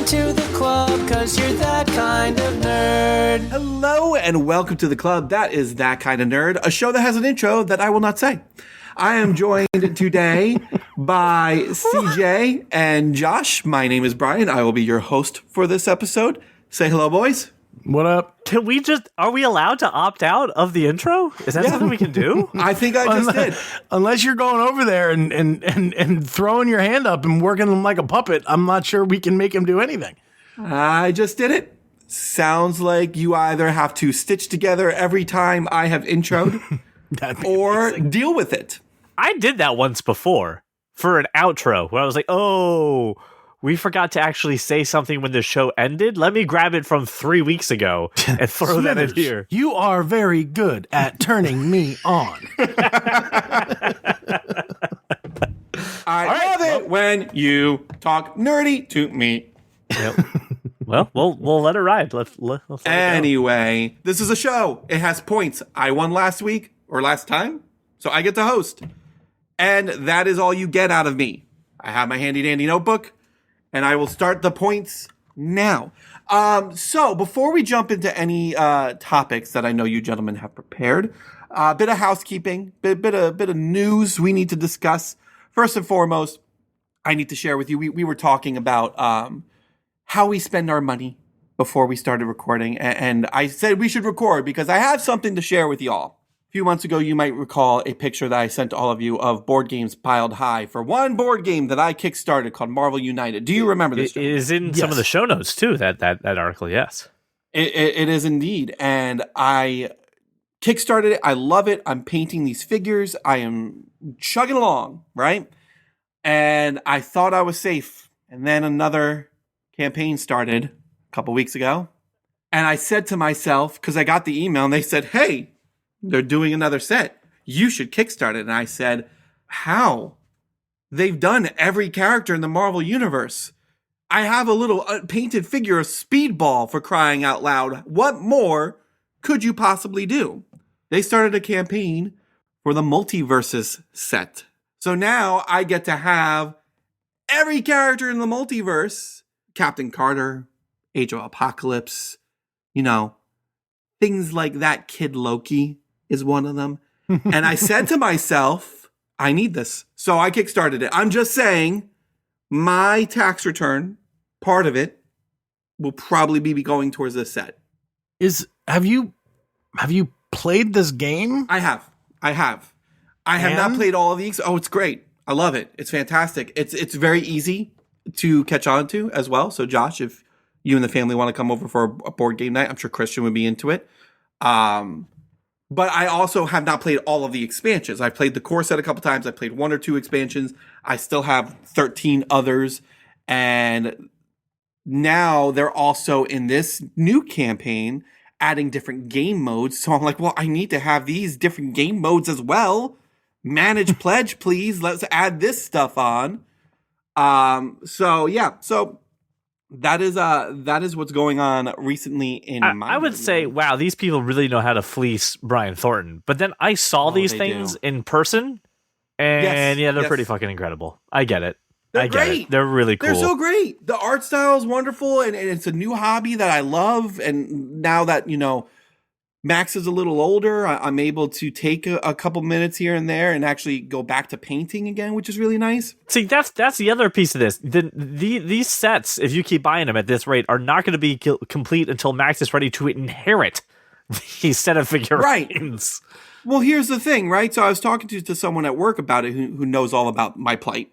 into the club, 'cause you're that kind of nerd. Hello and welcome to the club. That is That Kind of Nerd, a show that has an intro that I will not say. I am joined today by CJ and Josh. My name is Brian. I will be your host for this episode. Say hello, boys. What up? Are we allowed to opt out of the intro? Is that something we can do? I think I just did. Unless you're going over there and throwing your hand up and working him like a puppet, I'm not sure we can make him do anything. I just did it. Sounds like you either have to stitch together every time I have introed or deal with it. I did that once before for an outro where I was like, oh, we forgot to actually say something when the show ended. Let me grab it from 3 weeks ago and throw that in here. You are very good at turning me on. I love it when you talk nerdy to me. Yep. Well, we'll let it ride. Let's Anyway, this is a show. It has points. I won last week or last time, so I get to host. And that is all you get out of me. I have my handy dandy notebook, and I will start the points now. So before we jump into any topics that I know you gentlemen have prepared, a bit of housekeeping, bit of news we need to discuss. First and foremost, I need to share with you. We were talking about how we spend our money before we started recording, and I said we should record because I have something to share with y'all. A few months ago, you might recall a picture that I sent to all of you of board games piled high for one board game that I kickstarted called Marvel United. Do you remember this? It is in some of the show notes too. That article, yes, it is indeed. And I kickstarted it. I love it. I'm painting these figures. I am chugging along, right? And I thought I was safe, and then another campaign started a couple weeks ago, and I said to myself, because I got the email, and they said, "Hey, they're doing another set. You should kickstart it." And I said, how? They've done every character in the Marvel Universe. I have a little painted figure of Speedball, for crying out loud. What more could you possibly do? They started a campaign for the Multiverses set. So now I get to have every character in the multiverse. Captain Carter, Age of Apocalypse, things like that. Kid Loki is one of them. And I said to myself, I need this. So I kickstarted it. I'm just saying my tax return, part of it, will probably be going towards this set. Have you played this game? I have. I have not played all of these. Oh, it's great. I love it. It's fantastic. It's very easy to catch on to as well. So Josh, if you and the family want to come over for a board game night, I'm sure Christian would be into it. But I also have not played all of the expansions. I played the core set a couple times. I played 1 or 2 expansions. I still have 13 others. And now they're also in this new campaign adding different game modes. So I'm like, well, I need to have these different game modes as well. Manage pledge, please. Let's add this stuff on. So that is what's going on recently in my I would say, wow, these people really know how to fleece Brian Thornton. But then I saw these things in person, and they're pretty fucking incredible. I get it. They're great. They're really cool. They're so great. The art style is wonderful, and it's a new hobby that I love. And now that, Max is a little older, I'm able to take a couple minutes here and there and actually go back to painting again, which is really nice. See, that's the other piece of this. These sets, if you keep buying them at this rate, are not going to be complete until Max is ready to inherit these set of figurines. Right. Well, here's the thing, right? So I was talking to someone at work about it who knows all about my plight.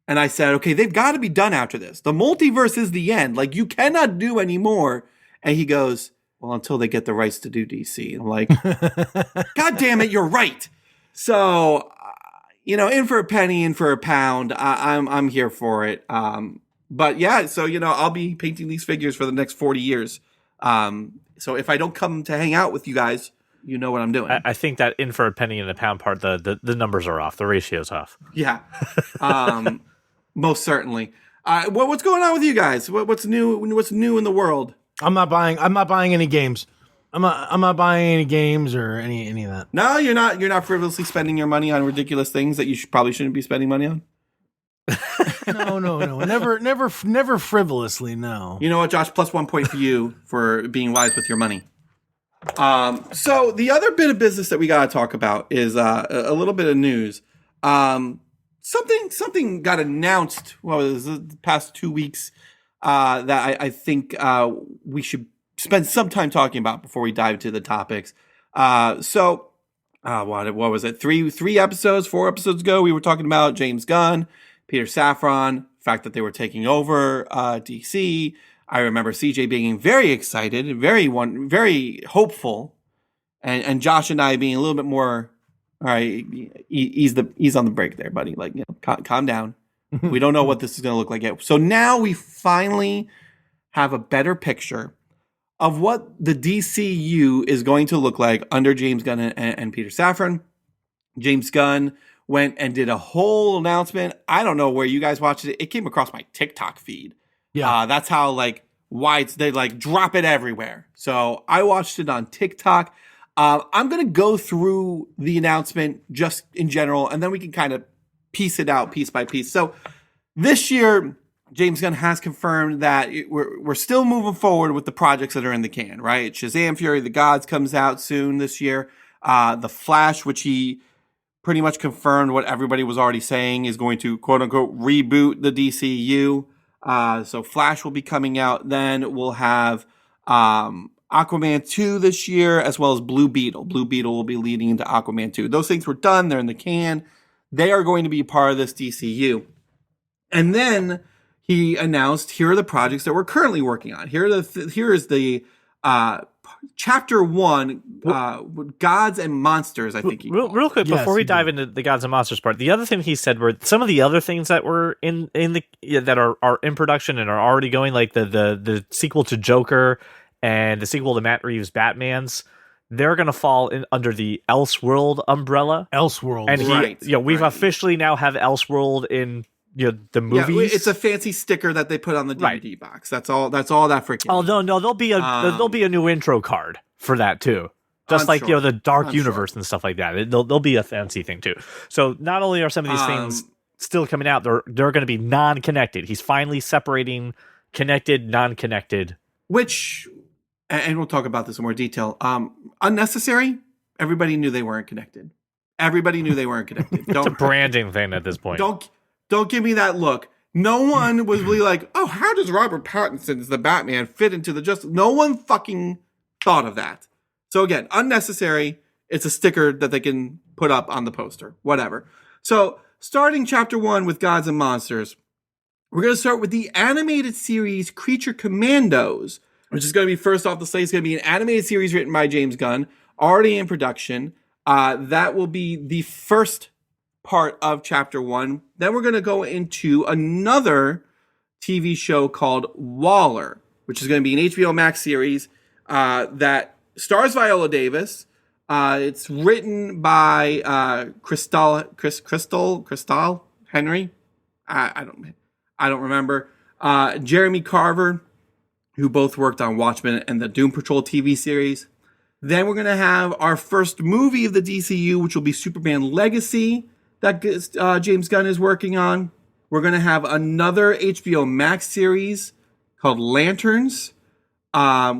And I said, okay, they've got to be done after this. The multiverse is the end. Like, you cannot do any more. And he goes, well, until they get the rights to do DC. And I'm like, God damn it, you're right. So, in for a penny, in for a pound. I'm here for it. But yeah, so, I'll be painting these figures for the next 40 years. So if I don't come to hang out with you guys, you know what I'm doing. I think that in for a penny and a pound part, the numbers are off. The ratio's off. Yeah. Most certainly. What's going on with you guys? What's new? What's new in the world? I'm not buying any games. I'm not buying any games or any of that. No, you're not. You're not frivolously spending your money on ridiculous things that you probably shouldn't be spending money on. No. Never frivolously. No. You know what, Josh? Plus 1 point for you for being wise with your money. So the other bit of business that we got to talk about is a little bit of news. Something got announced. Well, it was the past 2 weeks that I think we should spend some time talking about before we dive into the topics. What was it? 4 episodes ago, we were talking about James Gunn, Peter Safran, the fact that they were taking over DC. I remember CJ being very excited, very hopeful, and Josh and I being a little bit more. All right, ease on the brake there, buddy. Like, calm down. We don't know what this is going to look like yet. So now we finally have a better picture of what the DCU is going to look like under James Gunn and Peter Safran. James Gunn went and did a whole announcement. I don't know where you guys watched it. It came across my TikTok feed. Yeah, that's how they drop it everywhere. So I watched it on TikTok. I'm going to go through the announcement just in general, and then we can kind of piece it out piece by piece. So this year, James Gunn has confirmed that we're still moving forward with the projects that are in the can, right? Shazam! Fury of the Gods comes out soon this year. The Flash, which he pretty much confirmed what everybody was already saying, is going to quote unquote reboot the DCU. So Flash will be coming out. Then we'll have Aquaman 2 this year, as well as Blue Beetle. Blue Beetle will be leading into Aquaman 2. Those things were done. They're in the can. They are going to be part of this DCU. And then he announced, here are the projects that we're currently working on. Here is the chapter 1, Gods and Monsters, I think. Real quick, before we dive into the Gods and Monsters part, the other thing he said were some of the other things that were that are in production and are already going, like the sequel to Joker and the sequel to Matt Reeves' Batman's. They're going to fall under the Elseworld umbrella. Elseworld, and we've officially now have Elseworld in the movies. Yeah, it's a fancy sticker that they put on the DVD box. That's all that freaking. Oh no, there'll be a new intro card for that too. Just the Dark Universe and stuff like that. There'll be a fancy thing too. So not only are some of these things still coming out, they're going to be non-connected. He's finally separating connected, non-connected. Which, and we'll talk about this in more detail. Unnecessary. Everybody knew they weren't connected. It's a branding thing at this point. Don't give me that look. No one was really like, oh, how does Robert Pattinson's the Batman fit into the Justice? No one fucking thought of that. So again, unnecessary. It's a sticker that they can put up on the poster. Whatever. So starting chapter 1 with Gods and Monsters, we're going to start with the animated series Creature Commandos, which is going to be first off the slate. It's going to be an animated series written by James Gunn, already in production. That will be the first part of chapter 1. Then we're going to go into another TV show called Waller, which is going to be an HBO Max series that stars Viola Davis. It's written by Crystal Henry. I don't remember. Jeremy Carver, who both worked on Watchmen and the Doom Patrol TV series. Then we're going to have our first movie of the DCU, which will be Superman Legacy, that James Gunn is working on. We're going to have another HBO Max series called Lanterns,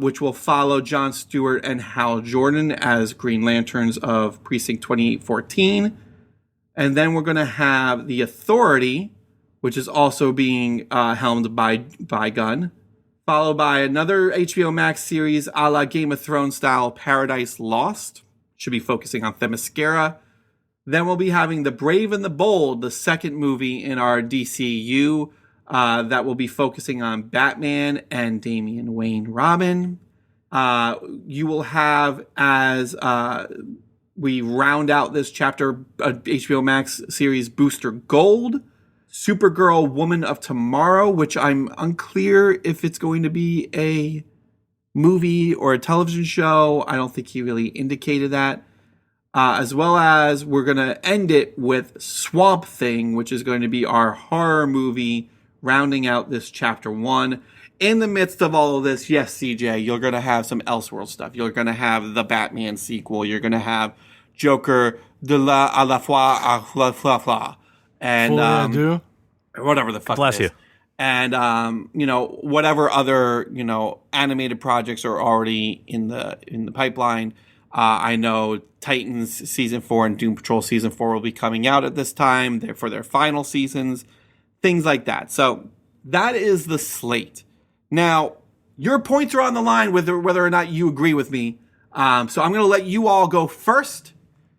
which will follow Jon Stewart and Hal Jordan as Green Lanterns of Precinct 2814. And then we're going to have The Authority, which is also being helmed by Gunn, followed by another HBO Max series a la Game of Thrones style, Paradise Lost. Should be focusing on Themyscira. Then we'll be having The Brave and the Bold, the second movie in our DCU that will be focusing on Batman and Damian Wayne Robin. You will have, as we round out this chapter, HBO Max series Booster Gold, Supergirl Woman of Tomorrow, which I'm unclear if it's going to be a movie or a television show. I don't think he really indicated that. As well as we're going to end it with Swamp Thing, which is going to be our horror movie rounding out this chapter 1. In the midst of all of this, yes, CJ, you're going to have some Elseworld stuff. You're going to have the Batman sequel. You're going to have Joker de la à la fois à la fois. And or whatever the fuck Bless it is. you. And whatever other animated projects are already in the pipeline. I know Titans season 4 and Doom Patrol season 4 will be coming out at this time. They're for their final seasons, things like that. So that is the slate. Now, your points are on the line whether or not you agree with me. So I'm going to let you all go first,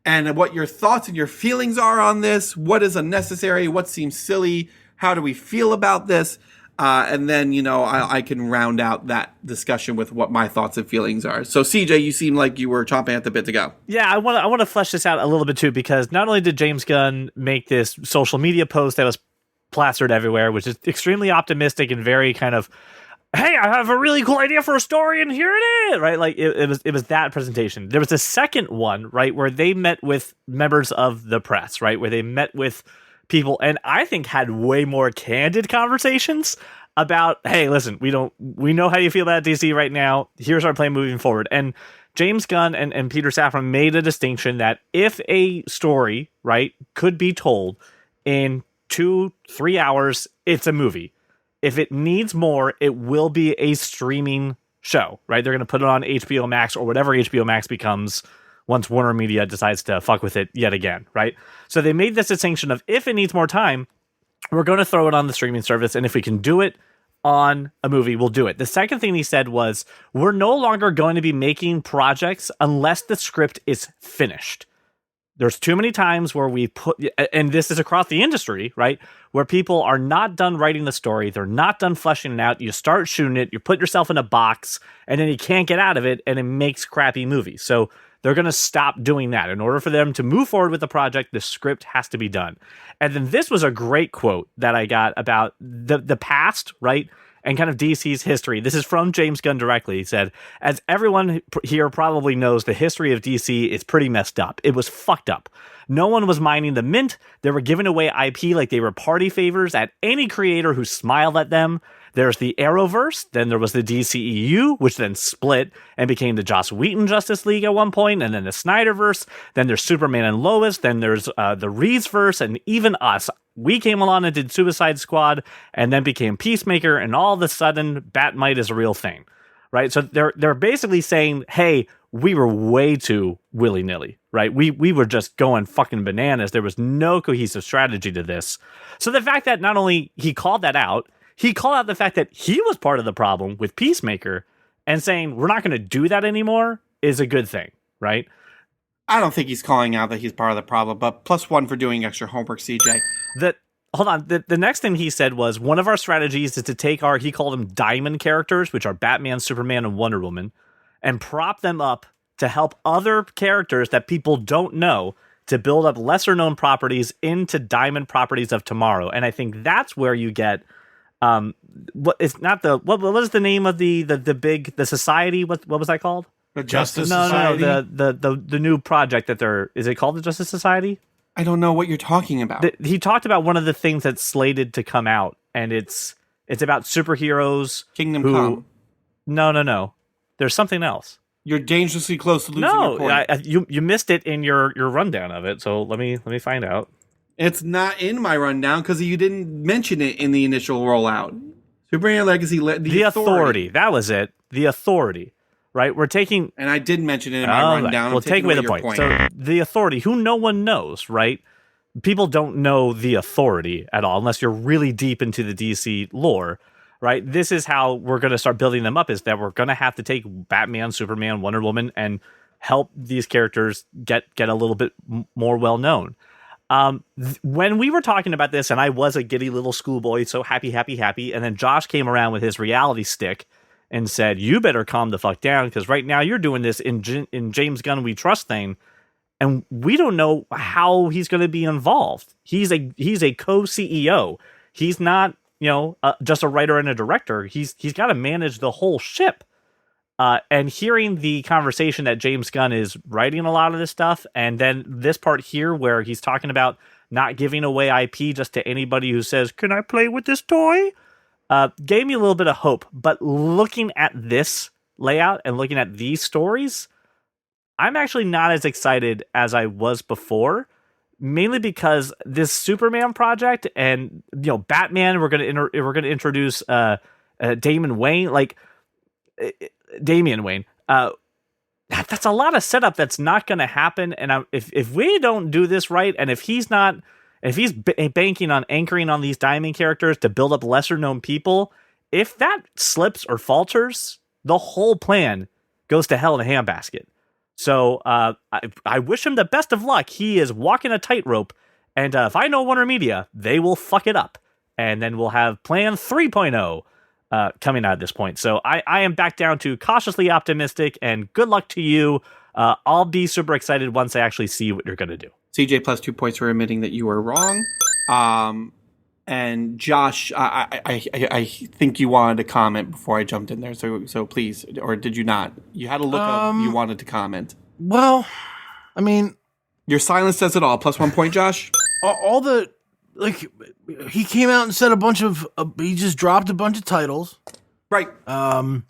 and what your thoughts and your feelings are on this. What is unnecessary? What seems silly? How do we feel about this? And then, I can round out that discussion with what my thoughts and feelings are. So, CJ, you seem like you were chomping at the bit to go. Yeah, I want to flesh this out a little bit too, because not only did James Gunn make this social media post that was plastered everywhere, which is extremely optimistic and very kind of, hey, I have a really cool idea for a story, and here it is, right? Like it was that presentation. There was a second one, right, where they met with members of the press, right, where they met with people, and I think had way more candid conversations about, hey, listen, we know how you feel about DC right now. Here's our plan moving forward. And James Gunn and Peter Safran made a distinction that if a story, right, could be told in 2-3 hours, it's a movie. If it needs more, it will be a streaming show, right? They're going to put it on HBO Max or whatever HBO Max becomes once Warner Media decides to fuck with it yet again, right? So they made this distinction of, if it needs more time, we're going to throw it on the streaming service, and if we can do it on a movie, we'll do it. The second thing he said was, we're no longer going to be making projects unless the script is finished. There's too many times where we put, and this is across the industry, right, where people are not done writing the story, they're not done fleshing it out, you start shooting it, you put yourself in a box, and then you can't get out of it, and it makes crappy movies. So they're going to stop doing that. In order for them to move forward with the project, the script has to be done. And then this was a great quote that I got about the past, right, and kind of DC's history. This is from James Gunn directly. He said, as everyone here probably knows, the history of DC is pretty messed up. It was fucked up. No one was mining the mint. They were giving away IP like they were party favors at any creator who smiled at them. There's the Arrowverse, then there was the DCEU, which then split and became the Joss Whedon Justice League at one point, and then the Snyderverse, then there's Superman and Lois, then there's the Reeseverse, and even us. We came along and did Suicide Squad, and then became Peacemaker, and all of a sudden, Batmite is a real thing, right? So they're basically saying, hey, we were way too willy-nilly, right? We were just going fucking bananas. There was no cohesive strategy to this. So the fact that not only he called that out, he called out the fact that he was part of the problem with Peacemaker, and saying we're not going to do that anymore is a good thing, right? I don't think he's calling out that he's part of the problem, but +1 for doing extra homework, CJ. Hold on. The next thing he said was, one of our strategies is to take our, he called them diamond characters, which are Batman, Superman, and Wonder Woman, and prop them up to help other characters that people don't know, to build up lesser known properties into diamond properties of tomorrow. And I think that's where you get what is the name of the society? What was that called? The Justice Society? Society? No, the new project that is it called the Justice Society? I don't know what you're talking about. He talked about one of the things that's slated to come out, and it's about superheroes. Kingdom Come. No. There's something else. You're dangerously close to losing your point. You missed it in your rundown of it, so let me find out. It's not in my rundown because you didn't mention it in the initial rollout. Superman Legacy, the Authority. That was it. The Authority. Right? We're taking... And I did mention it in my rundown. Well, take away the point. So the Authority, who no one knows, right? People don't know the Authority at all, unless you're really deep into the DC lore, right? This is how we're going to start building them up, is that we're going to have to take Batman, Superman, Wonder Woman, and help these characters get a little bit more well-known. When we were talking about this, and I was a giddy little schoolboy, so happy, and then Josh came around with his reality stick and said, you better calm the fuck down, because right now you're doing this in James Gunn We Trust thing, and we don't know how he's going to be involved. He's a co-CEO. He's not, just a writer and a director. He's got to manage the whole ship. And hearing the conversation that James Gunn is writing a lot of this stuff, and then this part here where he's talking about not giving away IP just to anybody who says, can I play with this toy? Gave me a little bit of hope. But looking at this layout and looking at these stories, I'm actually not as excited as I was before. mainly because this Superman project and Batman, we're gonna introduce Damian Wayne, Damian Wayne. That's a lot of setup that's not going to happen. And if we don't do this right, and if he's banking on anchoring on these diamond characters to build up lesser known people, if that slips or falters, the whole plan goes to hell in a handbasket. So I wish him the best of luck. He is walking a tightrope, and if I know Warner Media, they will fuck it up, and then we'll have Plan 3.0 coming out at this point. So I am back down to cautiously optimistic, and good luck to you. I'll be super excited once I actually see what you're going to do. CJ plus 2 points for admitting that you were wrong. And Josh, I think you wanted to comment before I jumped in there. So please, or did you not? You had a look of you wanted to comment. Well, I mean, your silence says it all. Plus 1 point, Josh. All the he came out and said a bunch of he just dropped a bunch of titles, right? And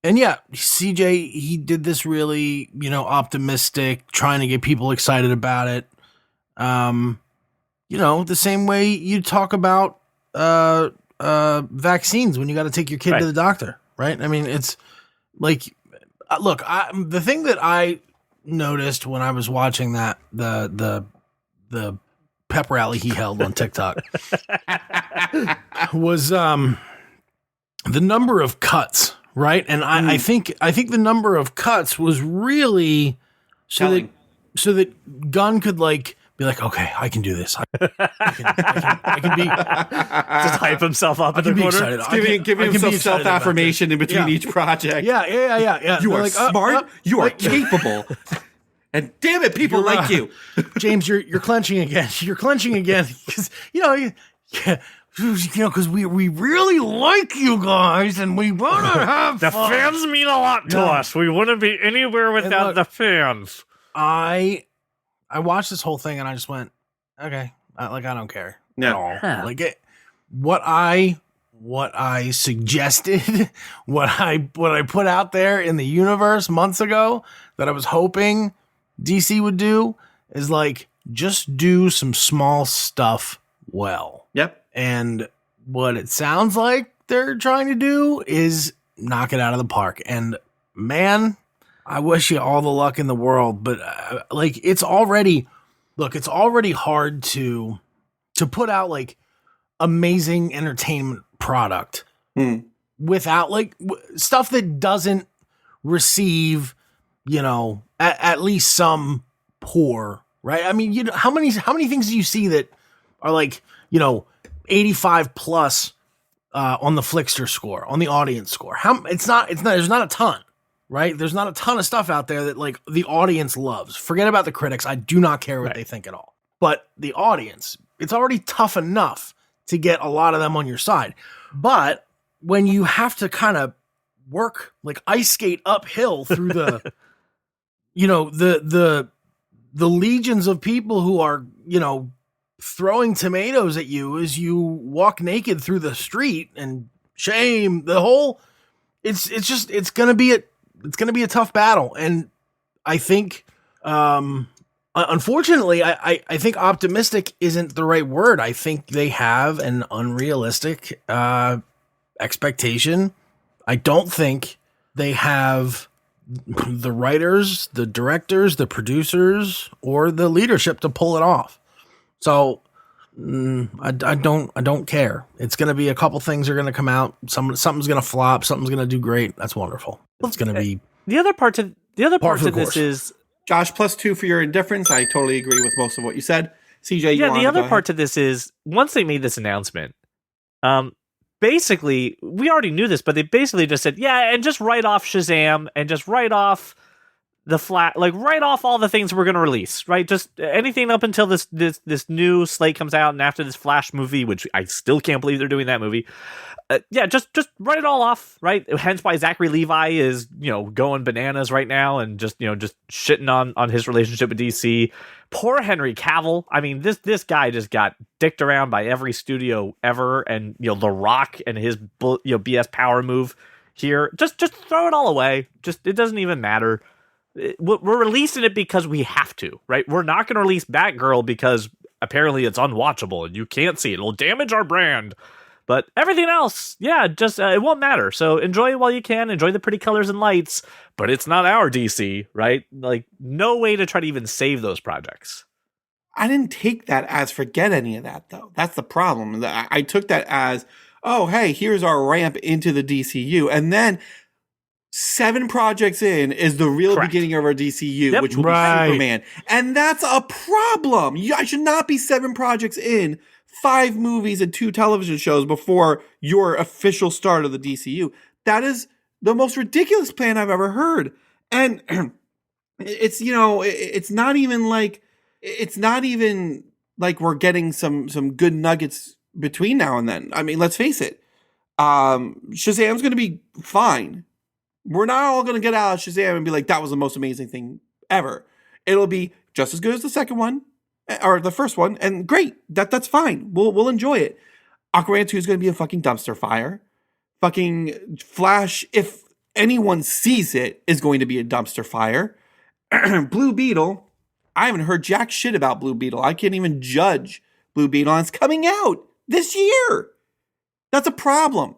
yeah, CJ, he did this really optimistic, trying to get people excited about it. The same way you talk about vaccines when you got to take your kid to the doctor, right? I mean, it's like, look, the thing that I noticed when I was watching that the pep rally he held on TikTok was the number of cuts, right? And I think the number of cuts was really so that Gunn could be like, okay, I can do this. I can be just hype himself up in the corner. Giving himself self-affirmation in between each project. Yeah. You are smart. You are capable. And damn it, people like you. James, you're clenching again. You're clenching again because because we really like you guys and we want to have the fun. Fans mean a lot to us. We wouldn't be anywhere without the fans. I watched this whole thing and I just went, okay, I don't care at all. Huh. What I suggested, what I put out there in the universe months ago that I was hoping DC would do is just do some small stuff well. Yep. And what it sounds like they're trying to do is knock it out of the park. And man, I wish you all the luck in the world, but it's already hard to put out amazing entertainment product without stuff that doesn't receive, at least some pour, right? I mean, how many things do you see that are 85 plus on the Flickster score, on the audience score? It's not there's not a ton. Right? There's not a ton of stuff out there that the audience loves. Forget about the critics. I do not care what they think at all. But the audience, it's already tough enough to get a lot of them on your side. But when you have to kind of work ice skate uphill through the the legions of people who are, throwing tomatoes at you as you walk naked through the street and shame the whole it's going to be a tough battle. And I think, unfortunately, I think optimistic isn't the right word. I think they have an unrealistic expectation. I don't think they have the writers, the directors, the producers, or the leadership to pull it off. So I don't care. It's going to be a couple things are going to come out. Something's going to flop. Something's going to do great. That's wonderful. It's going to be the other part to this is Josh plus 2 for your indifference. I totally agree with most of what you said. CJ, the other part to this is once they made this announcement, basically we already knew this, but they basically just said, yeah, and just write off Shazam and just write off the write off all the things we're going to release, right? Just anything up until this new slate comes out and after this Flash movie, which I still can't believe they're doing that movie. Just write it all off, right? Hence why Zachary Levi is, going bananas right now and just shitting on his relationship with DC. Poor Henry Cavill. I mean, this guy just got dicked around by every studio ever, and The Rock and his BS power move here. Just throw it all away. It doesn't even matter. we're releasing it because we have to, right? We're not going to release Batgirl because apparently it's unwatchable and you can't see it. It'll damage our brand. But everything else, yeah, just it won't matter. So enjoy it while you can. Enjoy the pretty colors and lights. But it's not our DC, right? Like, no way to try to even save those projects. I didn't take that as forget any of that, though. That's the problem. I took that as, oh, hey, here's our ramp into the DCU. And then 7 projects in is the real Correct. beginning of our DCU, Yep. which will Right. be Superman. And that's a problem. I should not be 7 projects in, 5 movies and 2 television shows before your official start of the DCU. That is the most ridiculous plan I've ever heard. And it's, it's not even like we're getting some good nuggets between now and then. I mean, let's face it. Shazam's going to be fine. We're not all going to get out of Shazam and be like, that was the most amazing thing ever. It'll be just as good as the second one or the first one. And great. That's fine. We'll enjoy it. Aquaman 2 is going to be a fucking dumpster fire. Fucking Flash, if anyone sees it, is going to be a dumpster fire. Blue Beetle, I haven't heard jack shit about Blue Beetle. I can't even judge Blue Beetle. And it's coming out this year. That's a problem.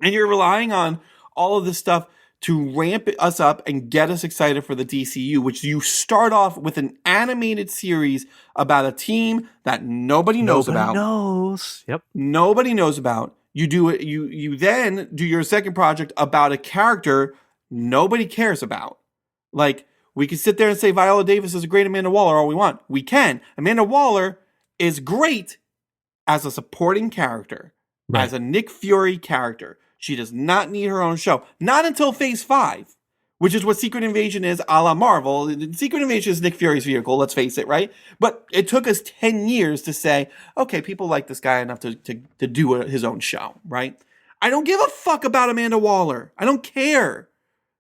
And you're relying on all of this stuff to ramp us up and get us excited for the DCU, which you start off with an animated series about a team that nobody knows about. Yep. Nobody knows about. You do it. You then do your second project about a character nobody cares about. Like, we can sit there and say Viola Davis is a great Amanda Waller all we want. We can. Amanda Waller is great as a supporting character, Right. as a Nick Fury character. She does not need her own show. Not until Phase 5, which is what Secret Invasion is a la Marvel. Secret Invasion is Nick Fury's vehicle, let's face it, right? But it took us 10 years to say, okay, people like this guy enough to do his own show, right? I don't give a fuck about Amanda Waller. I don't care.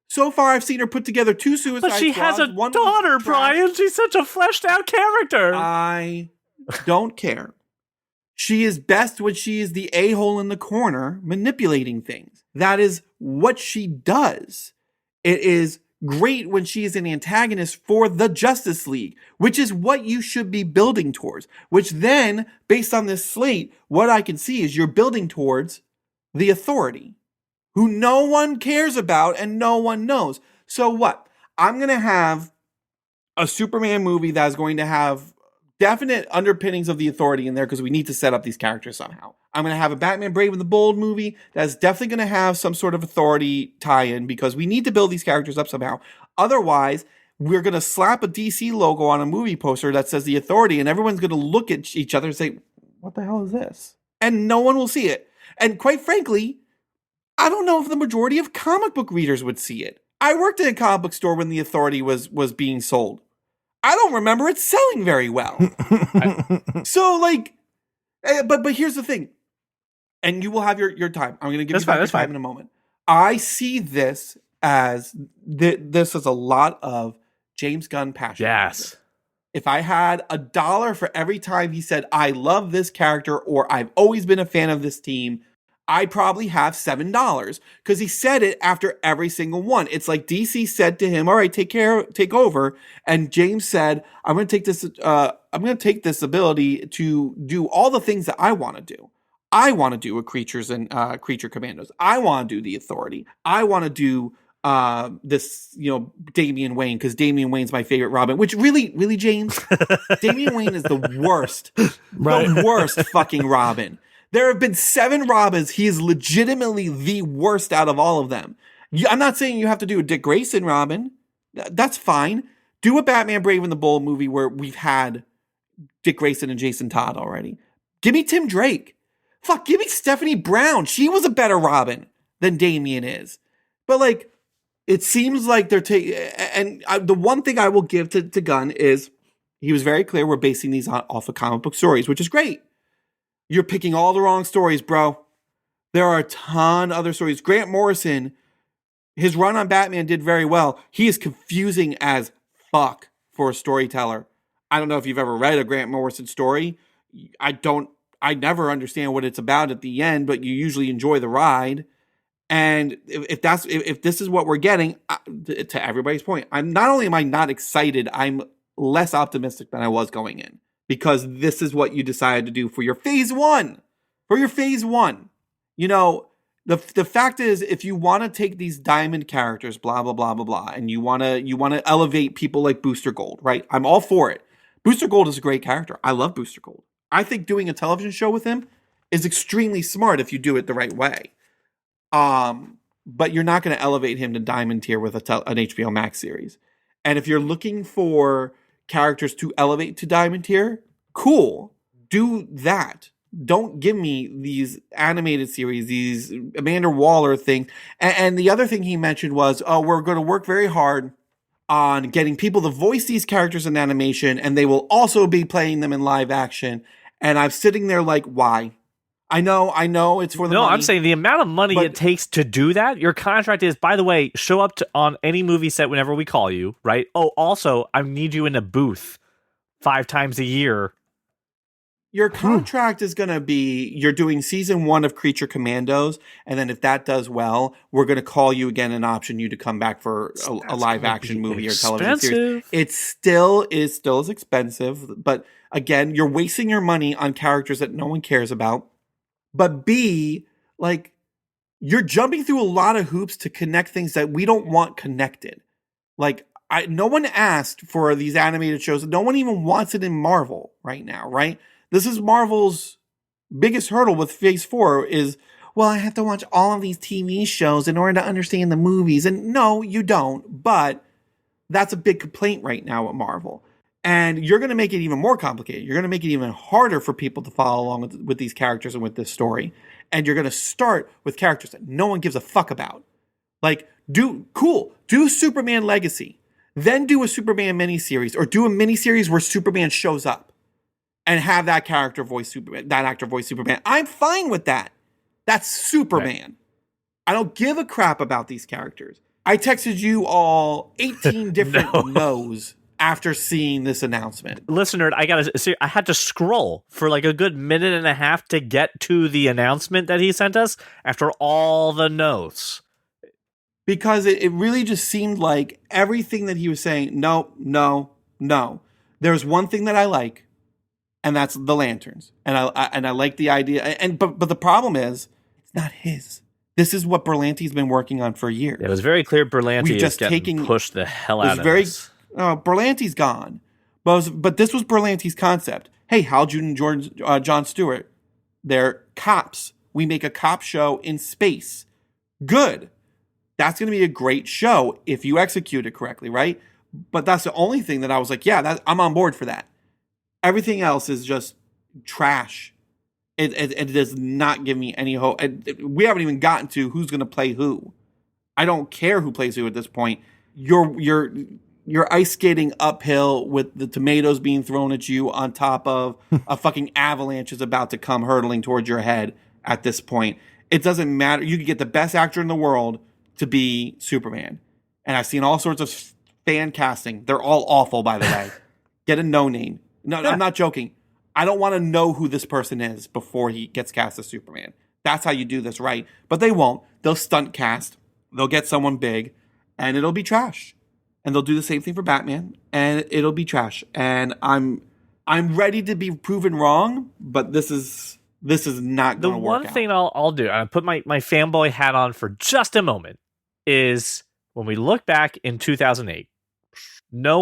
So far, I've seen her put together 2 Suicide But she Squads. has a One was daughter, trash. Brian. She's such a fleshed out character. I don't care. She is best when she is the a-hole in the corner manipulating things. That is what she does. It is great when she is an antagonist for the Justice League, which is what you should be building towards. Which then, based on this slate, what I can see is you're building towards the Authority, who no one cares about and no one knows. So what? I'm going to have a Superman movie that's going to have definite underpinnings of the Authority in there because we need to set up these characters somehow. I'm going to have a Batman Brave and the Bold movie that's definitely going to have some sort of Authority tie-in because we need to build these characters up somehow. Otherwise, we're going to slap a DC logo on a movie poster that says the Authority and everyone's going to look at each other and say, what the hell is this? And no one will see it. And quite frankly, I don't know if the majority of comic book readers would see it. I worked in a comic book store when the Authority was being sold. I don't remember it selling very well. But here's the thing. And you will have your time. I'm going to give you back your time in a moment. I see this as this is a lot of James Gunn passion. Yes. If I had $1 for every time he said, I love this character or I've always been a fan of this team, I'd probably have $7 because he said it after every single one. It's like DC said to him, all right, take over. And James said, I'm going to take this ability to do all the things that I want to do. I want to do a Creatures and Creature Commandos. I want to do the Authority. I want to do this, Damian Wayne, because Damian Wayne's my favorite Robin, which really, James, Damian Wayne is the worst, the worst fucking Robin. There have been 7 Robins. He is legitimately the worst out of all of them. I'm not saying you have to do a Dick Grayson Robin. That's fine. Do a Batman Brave and the Bold movie where we've had Dick Grayson and Jason Todd already. Give me Tim Drake. Fuck, give me Stephanie Brown. She was a better Robin than Damian is. But it seems like they're taking... And the one thing I will give to Gunn is he was very clear we're basing these off of comic book stories, which is great. You're picking all the wrong stories, bro. There are a ton of other stories. Grant Morrison, his run on Batman did very well. He is confusing as fuck for a storyteller. I don't know if you've ever read a Grant Morrison story. I never understand what it's about at the end, but you usually enjoy the ride. And if this is what we're getting, to everybody's point, I'm not only am I not excited, I'm less optimistic than I was going in, because this is what you decided to do for your phase one. For your phase one, the fact is, if you want to take these diamond characters, blah blah blah blah blah, and you want to elevate people like Booster Gold, right? I'm all for it. Booster Gold is a great character. I love Booster Gold. I think doing a television show with him is extremely smart if you do it the right way. But you're not going to elevate him to diamond tier with an HBO Max series. And if you're looking for characters to elevate to diamond tier, cool, do that. Don't give me these animated series, these Amanda Waller things. And the other thing he mentioned was, we're going to work very hard on getting people to voice these characters in animation, and they will also be playing them in live action. And I'm sitting there like, why? I know it's for the money. No, I'm saying the amount of money it takes to do that. Your contract is, by the way, show up on any movie set whenever we call you, right? Oh, also, I need you in a booth 5 times a year. Your contract is going to be, you're doing season 1 of Creature Commandos, and then if that does well, we're going to call you again and option you to come back for a live action movie or television series. It still is expensive, but again, you're wasting your money on characters that no one cares about. But B, like, you're jumping through a lot of hoops to connect things that we don't want connected. Like, no one asked for these animated shows. No one even wants it in Marvel right now, right? This is Marvel's biggest hurdle with Phase 4 is, well, I have to watch all of these TV shows in order to understand the movies. And no, you don't. But that's a big complaint right now with Marvel. And you're going to make it even more complicated. You're going to make it even harder for people to follow along with these characters and with this story. And you're going to start with characters that no one gives a fuck about. Like, do Superman Legacy. Then do a Superman miniseries, or do a miniseries where Superman shows up and have that actor voice Superman. I'm fine with that. That's Superman. Right. I don't give a crap about these characters. I texted you all 18 different no's after seeing this announcement. Listener, I had to scroll for like a good minute and a half to get to the announcement that he sent us after all the no's. Because it really just seemed like everything that he was saying, no. There's one thing that I like, and that's the lanterns. And I like the idea. But the problem is, it's not his. This is what Berlanti's been working on for years. It was very clear Berlanti is getting pushed the hell out of this. Berlanti's gone. But this was Berlanti's concept. Hey, Hal June and John Stewart, they're cops. We make a cop show in space. Good. That's going to be a great show if you execute it correctly, right? But that's the only thing that I was like, I'm on board for that. Everything else is just trash. It does not give me any hope. We haven't even gotten to who's going to play who. I don't care who plays who at this point. You're ice skating uphill with the tomatoes being thrown at you on top of a fucking avalanche is about to come hurtling towards your head at this point. It doesn't matter. You could get the best actor in the world to be Superman. And I've seen all sorts of fan casting. They're all awful, by the way. Get a no-name. No, I'm not joking. I don't want to know who this person is before he gets cast as Superman. That's how you do this right. But they won't. They'll stunt cast. They'll get someone big, and it'll be trash. And they'll do the same thing for Batman, and it'll be trash. And I'm ready to be proven wrong, but this is not going to work out. The one thing I'll do, and I put my fanboy hat on for just a moment, is when we look back in 2008, but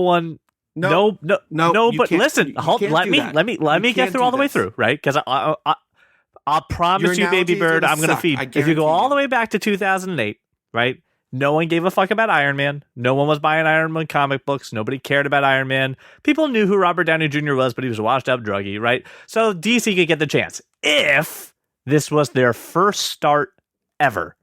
listen, let me get through all the way through, right? Because I'll promise you, baby bird, I'm going to feed. If you go all the way back to 2008, right? No one gave a fuck about Iron Man. No one was buying Iron Man comic books. Nobody cared about Iron Man. People knew who Robert Downey Jr. was, but he was a washed-up druggie, right? So DC could get the chance if this was their first start ever.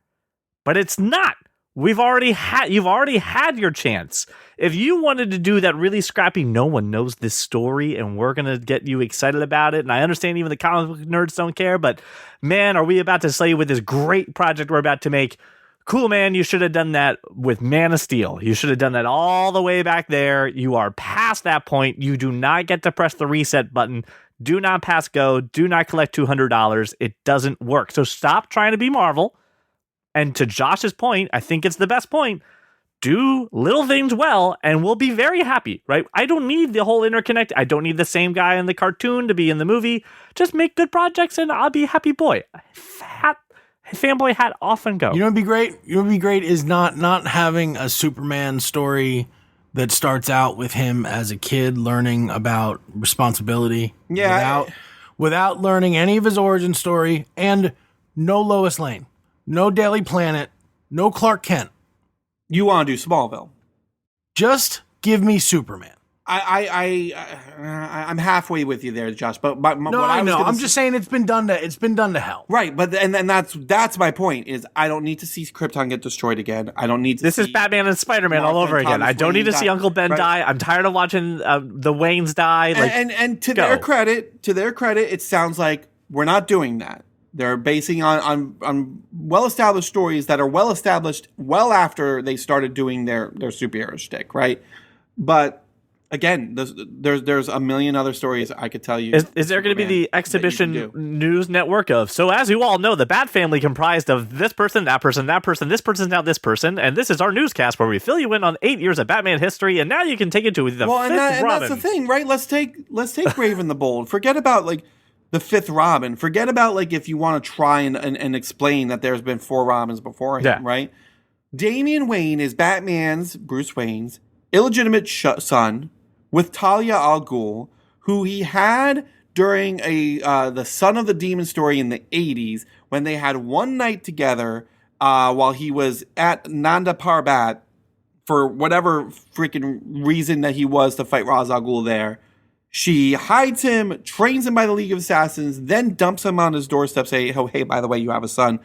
But it's not. You've already had your chance. If you wanted to do that really scrappy, no one knows this story, and we're going to get you excited about it, and I understand even the comic book nerds don't care, but man, are we about to slay you with this great project we're about to make. Cool, man, you should have done that with Man of Steel. You should have done that all the way back there. You are past that point. You do not get to press the reset button. Do not pass go. Do not collect $200. It doesn't work. So stop trying to be Marvel. And to Josh's point, I think it's the best point. Do little things well, and we'll be very happy, right? I don't need the whole interconnect. I don't need the same guy in the cartoon to be in the movie. Just make good projects, and I'll be a happy boy. Fanboy hat off and go. You know what'd be great? You know what'd be great is not having a Superman story that starts out with him as a kid learning about responsibility. Yeah. Without learning any of his origin story, and no Lois Lane, no Daily Planet, no Clark Kent. You want to do Smallville? Just give me Superman. I'm halfway with you there, Josh. But what I know. I'm just saying it's been done to hell. Right, but and that's my point. Is I don't need to see Krypton get destroyed again. I don't need to. This is Batman and Spider-Man all over again. I don't need to see Uncle Ben die. I'm tired of watching the Waynes die. Like, and to their credit, it sounds like we're not doing that. They're basing on well-established stories that are well-established well after they started doing their superhero shtick, right? But again, there's a million other stories I could tell you. Is there going to be the exhibition news network of, so as you all know, the Bat family comprised of this person, that person, that person, this person's now this person, and this is our newscast where we fill you in on 8 years of Batman history, and now you can take it to the fifth Robin. And that's the thing, right? Let's take Raven the Bold. Forget about like the fifth Robin. Forget about like if you want to try and explain that there's been 4 Robins before him, right? Damian Wayne is Batman's, Bruce Wayne's, illegitimate son with Talia al Ghul, who he had during the Son of the Demon story in the 80s when they had one night together while he was at Nanda Parbat for whatever freaking reason that he was to fight Ra's al Ghul there. She hides him, trains him by the League of Assassins, then dumps him on his doorstep, saying, "Oh, hey, by the way, you have a son."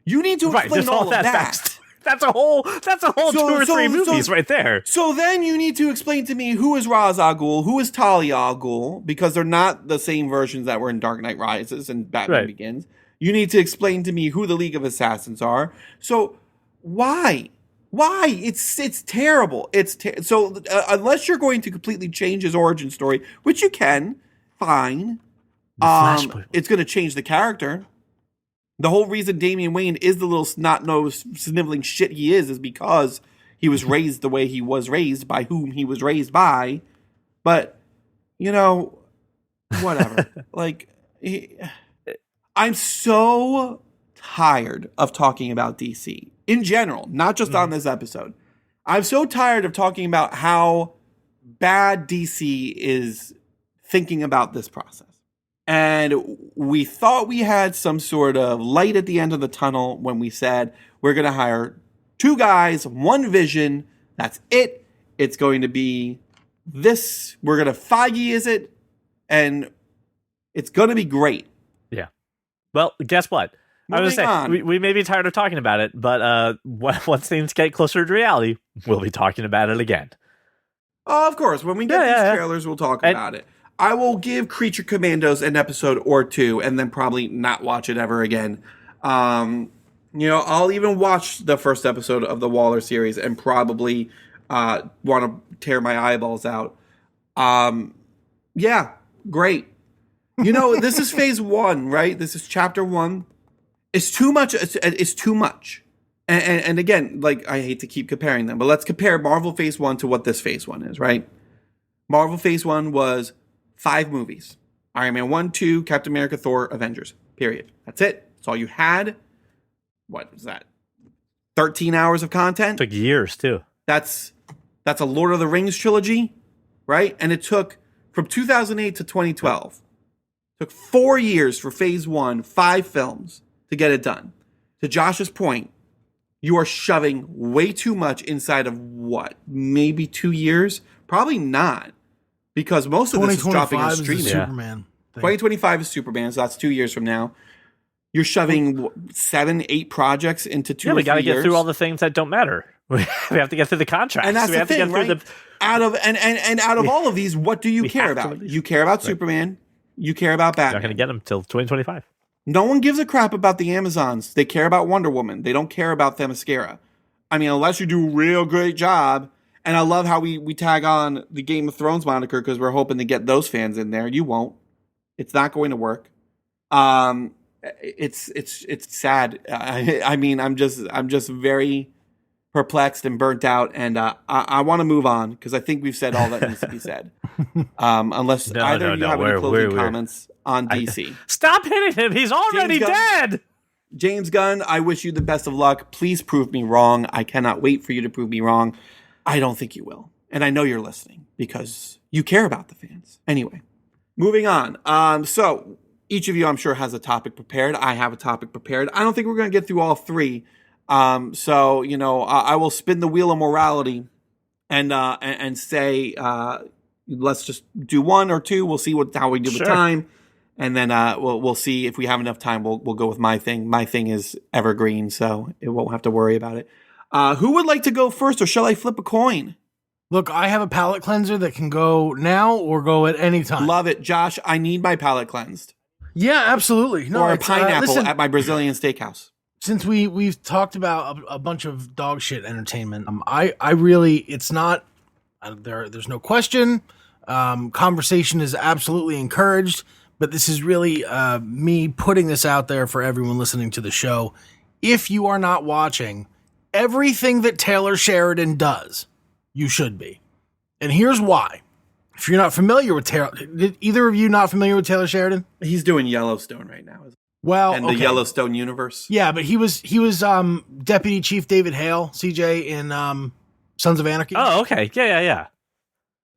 You need to explain all of that. That's a whole 2 or 3 movies right there. So then you need to explain to me who is Ra's al Ghul, who is Talia al Ghul, because they're not the same versions that were in Dark Knight Rises and Batman Begins. You need to explain to me who the League of Assassins are. So why? It's terrible. So unless you're going to completely change his origin story, which you can, fine. It's going to change the character. The whole reason Damian Wayne is the little snot-nosed, sniveling shit he is because he was raised the way he was raised by whom he was raised by. But, whatever. I'm so tired of talking about DC in general, not just on this episode. I'm so tired of talking about how bad DC is thinking about this process. And we thought we had some sort of light at the end of the tunnel when we said we're going to hire 2 guys, 1 vision. That's it. It's going to be this. We're going to Feige it, and it's going to be great. Yeah. Well, guess what? I was going to say, we may be tired of talking about it, but once things get closer to reality, we'll be talking about it again. Oh, of course. When we get these trailers, we'll talk about it. I will give Creature Commandos an episode or 2 and then probably not watch it ever again. I'll even watch the first episode of the Waller series and probably want to tear my eyeballs out. Yeah, great. This is phase 1, right? This is chapter 1. It's too much. It's too much. And again, like, I hate to keep comparing them, but let's compare Marvel phase 1 to what this phase 1 is, right? Marvel phase 1 was 5 movies. Iron Man 1, 2, Captain America, Thor, Avengers. Period. That's it. That's all you had. What was that? 13 hours of content? It took years, too. That's a Lord of the Rings trilogy, right? And it took from 2008 to 2012. It took 4 years for phase 1, 5 films to get it done. To Josh's point, you are shoving way too much inside of what? Maybe 2 years? Probably not. Because most of this is dropping on streaming. Superman 2025 is Superman, so that's 2 years from now. You're shoving 7, 8 projects into 2 or 3 years. Yeah, we got to get through all the things that don't matter. We have to get through the contracts. And that's the thing, right? Out of all of these, what do you care about? You care about Superman. You care about Batman. You're not going to get them till 2025. No one gives a crap about the Amazons. They care about Wonder Woman. They don't care about Themyscira. I mean, unless you do a real great job. And I love how we tag on the Game of Thrones moniker because we're hoping to get those fans in there. You won't. It's not going to work. it's sad. I mean, I'm just very perplexed and burnt out, and I want to move on because I think we've said all that needs to be said. Unless either of you have any closing comments on DC. Stop hitting him. He's already dead. James Gunn, I wish you the best of luck. Please prove me wrong. I cannot wait for you to prove me wrong. I don't think you will. And I know you're listening because you care about the fans. Anyway, moving on. So each of you, I'm sure, has a topic prepared. I have a topic prepared. I don't think we're going to get through all three. So, I will spin the wheel of morality and say, let's just do one or two. We'll see how we do with time. And then we'll see if we have enough time. We'll go with my thing. My thing is evergreen, so it won't have to worry about it. Who would like to go first, or shall I flip a coin? Look, I have a palate cleanser that can go now or go at any time. Love it, Josh. I need my palate cleansed. Yeah, absolutely. No, or a pineapple at my Brazilian steakhouse. Since we've talked about a bunch of dog shit entertainment, I really, it's not there's no question. Conversation is absolutely encouraged. But this is really me putting this out there for everyone listening to the show. If you are not watching everything that Taylor Sheridan does, you should be. And here's why. If you're not familiar with Taylor, either of you not familiar with Taylor Sheridan? He's doing Yellowstone right now. Well, and the Yellowstone universe. Yeah, but he was Deputy Chief David Hale, CJ, in Sons of Anarchy. Oh, okay. Yeah.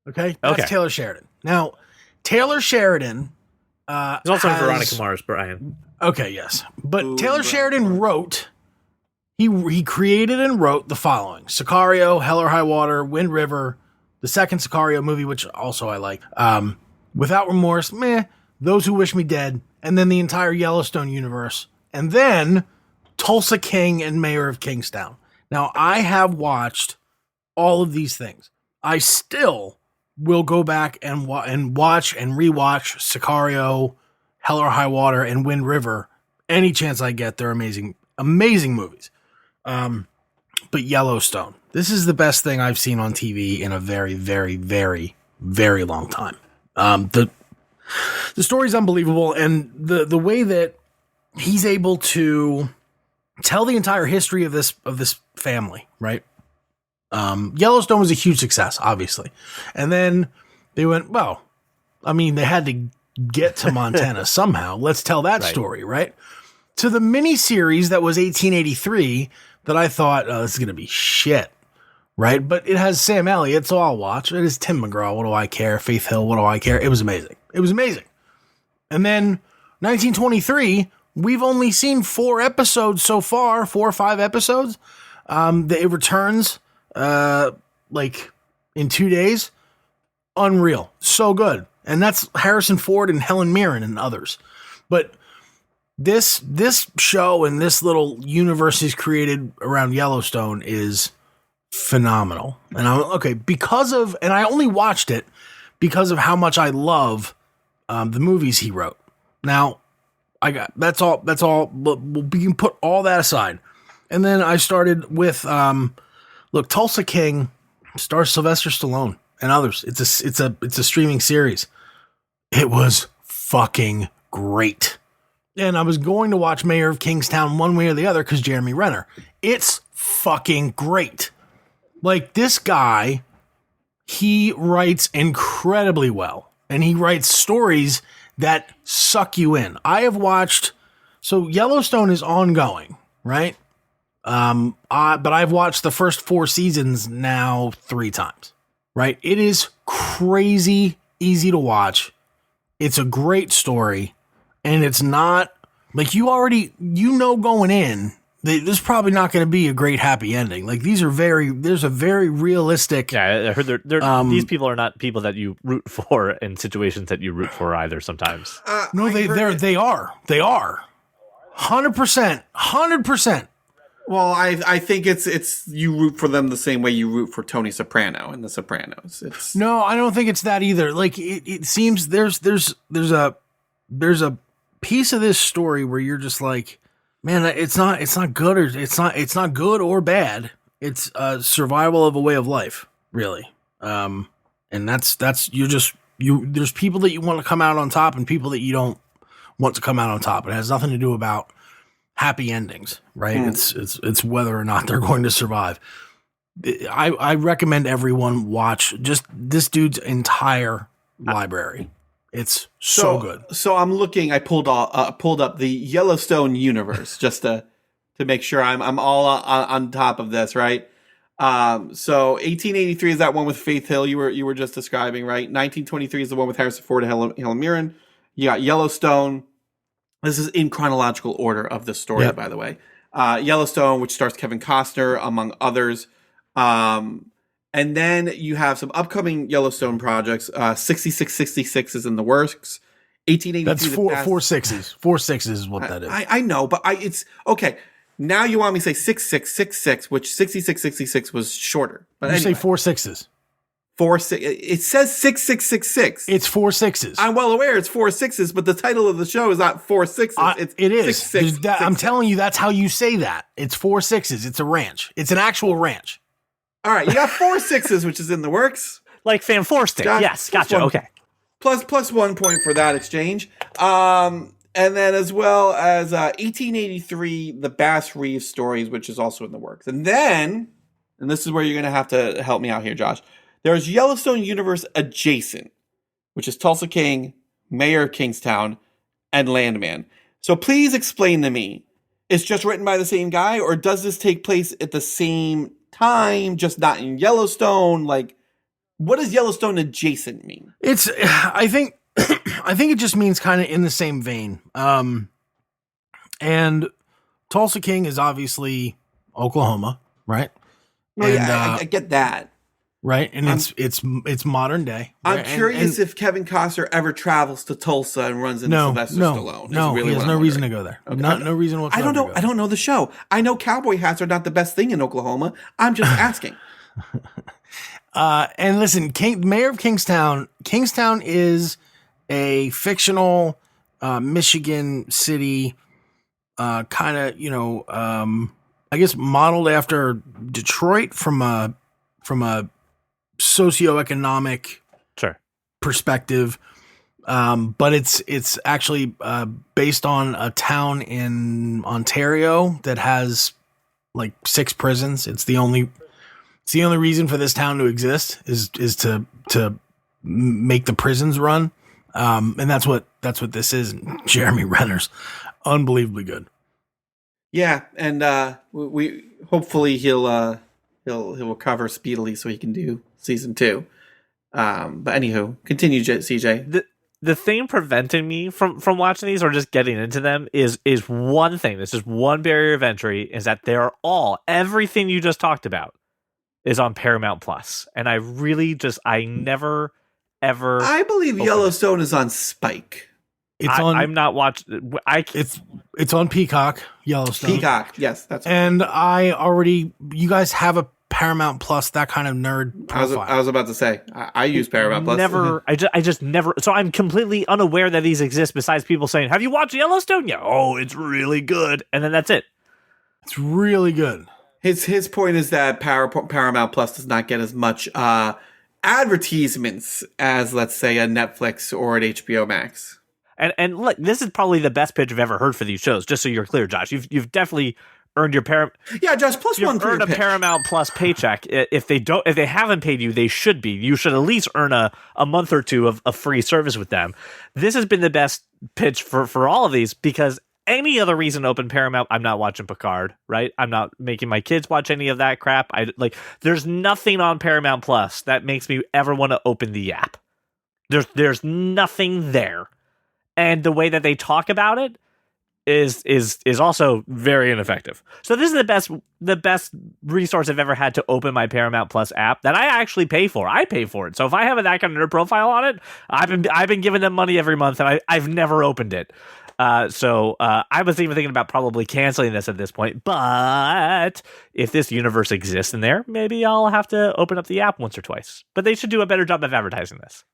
Okay, that's Taylor Sheridan. Now, Taylor Sheridan... He's also in Veronica Mars, Brian. Okay, yes. But Taylor Sheridan wrote, he created and wrote the following: Sicario, Hell or High Water, Wind River, the second Sicario movie, which also I like, Without Remorse, Those Who Wish Me Dead, and then the entire Yellowstone universe, and then Tulsa King and Mayor of Kingstown. Now, I have watched all of these things. I still will go back and watch and rewatch Sicario, Hell or High Water, and Wind River any chance I get. They're amazing movies. But Yellowstone, this is the best thing I've seen on TV in a very, very, very, very long time. The story's unbelievable, and the way that he's able to tell the entire history of this family, right? Yellowstone was a huge success, obviously. And then they went, well, I mean, they had to get to Montana somehow. Let's tell that story, right? To the miniseries that was 1883 that I thought, this is going to be shit, right? But it has Sam Elliott, so I'll watch. It is Tim McGraw, what do I care? Faith Hill, what do I care? It was amazing. And then 1923, we've only seen 4 episodes so far, 4 or 5 episodes. It returns... like in 2 days, unreal, so good. And that's Harrison Ford and Helen Mirren and others. But this show and this little universe he's created around Yellowstone is phenomenal. And and I only watched it because of how much I love the movies he wrote. Now, that's all, but we can put all that aside. And then I started with look, Tulsa King stars Sylvester Stallone and others. It's a streaming series. It was fucking great. And I was going to watch Mayor of Kingstown one way or the other because Jeremy Renner. It's fucking great. Like, this guy, he writes incredibly well. And he writes stories that suck you in. I have watched... So Yellowstone is ongoing, right? But I've watched the first 4 seasons now 3 times, right? It is crazy easy to watch. It's a great story, and it's not like going in, there's probably not going to be a great happy ending. Like, there's a very realistic. Yeah, I heard these people are not people that you root for in situations that you root for either sometimes. No, they are 100%. Well, I think it's you root for them the same way you root for Tony Soprano in The Sopranos. No, I don't think it's that either. Like, it seems there's a piece of this story where you're just like, man, it's not good, or it's not good or bad. It's a survival of a way of life, really. And that's there's people that you want to come out on top and people that you don't want to come out on top. It has nothing to do about happy endings, right? It's whether or not they're going to survive. I recommend everyone watch just this dude's entire library. It's so good. So I'm looking. I pulled up the Yellowstone universe just to make sure I'm all on top of this, right? So 1883 is that one with Faith Hill you were just describing, right? 1923 is the one with Harrison Ford and Helen Mirren. You got Yellowstone. This is in chronological order of the story, by the way. Yellowstone, which stars Kevin Costner among others. And then you have some upcoming Yellowstone projects. 6666 is in the works. 1883. That's four sixes. 4 6s is what that is. I know, but it's okay. Now you want me to say 6666, which 6666 was shorter. But you anyway. say 4 6s. 4 6. It says 6666. It's 4 6s. I'm well aware it's 4 6s, but the title of the show is not 4 6s. It is. 6, 6, 6, I'm telling you, that's how you say that. It's 4 6s. It's a ranch. It's an actual ranch. All right, you got 4 6s, which is in the works. Like Fan Forsting. Yes, gotcha. Okay. Plus 1 point for that exchange. And then as well as 1883, the Bass Reeves stories, which is also in the works. And then, and this is where you're going to have to help me out here, Josh. There's Yellowstone Universe Adjacent, which is Tulsa King, Mayor of Kingstown, and Landman. So please explain to me, it's just written by the same guy, or does this take place at the same time, just not in Yellowstone? Like, what does Yellowstone Adjacent mean? I think it just means kind of in the same vein. And Tulsa King is obviously Oklahoma, right? No, I get that. Right, and it's modern day. I'm curious if Kevin Costner ever travels to Tulsa and runs into Sylvester Stallone. No, he has no reason to go there. Okay. No reason whatsoever. I don't know the show. I know cowboy hats are not the best thing in Oklahoma. I'm just asking. And listen, Mayor of Kingstown. Kingstown is a fictional Michigan city, kind of I guess modeled after Detroit from a socioeconomic perspective, but it's actually based on a town in Ontario that has like 6 prisons. It's the only reason for this town to exist is to make the prisons run, and that's what this is. Jeremy Renner's unbelievably good. Yeah, and we hopefully he'll recover speedily so he can do season 2. But anywho, continue, CJ. The thing preventing me from watching these or just getting into them is one thing. This is one barrier of entry, is that they're everything you just talked about is on Paramount Plus. And I really I never, ever... I believe Yellowstone is on Spike. I'm not watching... It's on Peacock, Yellowstone. Peacock, yes. That's and you guys have a Paramount Plus, that kind of nerd profile. I was about to say, I use Paramount Plus. I just never, so I'm completely unaware that these exist besides people saying, have you watched Yellowstone? Yeah. Oh, it's really good. And then that's it. It's really good. His point is that Paramount Plus does not get as much advertisements as, let's say, a Netflix or an HBO Max. And look, this is probably the best pitch I've ever heard for these shows. Just so you're clear, Josh, you've definitely earned your Josh, plus you've one for earned your a pitch. Paramount Plus paycheck. If they haven't paid you, they should be. You should at least earn a month or two of free service with them. This has been the best pitch for all of these, because any other reason to open Paramount, I'm not watching Picard, right? I'm not making my kids watch any of that crap. There's nothing on Paramount Plus that makes me ever want to open the app. There's nothing there. And the way that they talk about it is also very ineffective. So this is the best resource I've ever had to open my Paramount Plus app that I actually pay for. I pay for it. So if I have that kind of nerd profile on it, I've been giving them money every month, and I've never opened it. So I was even thinking about probably canceling this at this point. But if this universe exists in there, maybe I'll have to open up the app once or twice. But they should do a better job of advertising this.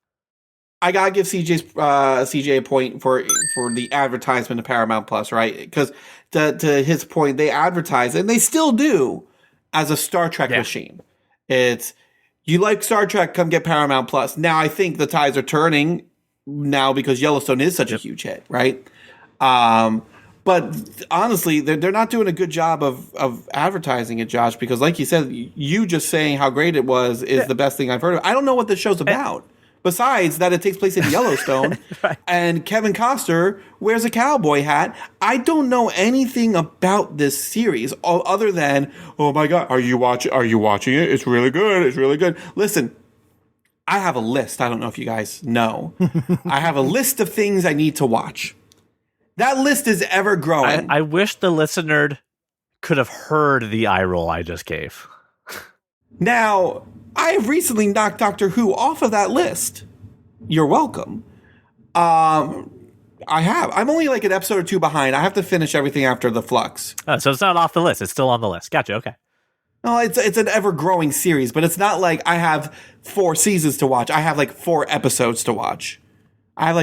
I gotta give CJ a point for the advertisement of Paramount Plus, right? Because to his point, they advertise, and they still do, as a Star Trek machine. It's, you like Star Trek, come get Paramount Plus. Now I think the tides are turning now because Yellowstone is such a huge hit, right? But honestly, they're not doing a good job of advertising it, Josh, because like you said, you just saying how great it was is the best thing I've heard of. I don't know what the show's about. Besides that, it takes place in Yellowstone, Right. and Kevin Costner wears a cowboy hat. I don't know anything about this series other than, oh my God, are you watching it? It's really good. It's really good. Listen, I have a list. I don't know if you guys know. I have a list of things I need to watch. That list is ever growing. I wish the listener could have heard the eye roll I just gave. Now, I have recently knocked Doctor Who off of that list. You're welcome. I have. I'm only like an episode or two behind. I have to finish everything after the Flux. Oh, so it's not off the list. It's still on the list. Gotcha. Okay. No, it's an ever-growing series, but it's not like I have 4 seasons to watch. I have like 4 episodes to watch. I've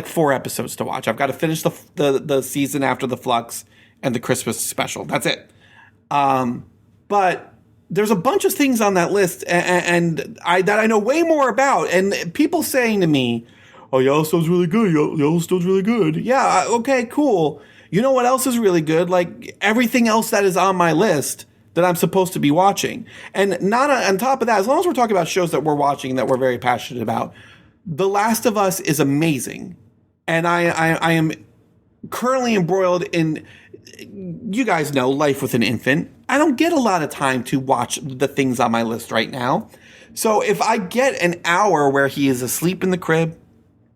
got to finish the season after the Flux and the Christmas special. That's it. But there's a bunch of things on that list and that I know way more about. And people saying to me, oh, Yellowstone's really good. Yellowstone's really good. Yeah, okay, cool. You know what else is really good? Like everything else that is on my list that I'm supposed to be watching. And not on top of that, as long as we're talking about shows that we're watching that we're very passionate about, The Last of Us is amazing. And I am currently embroiled in, you guys know, life with an infant. I don't get a lot of time to watch the things on my list right now. So if I get an hour where he is asleep in the crib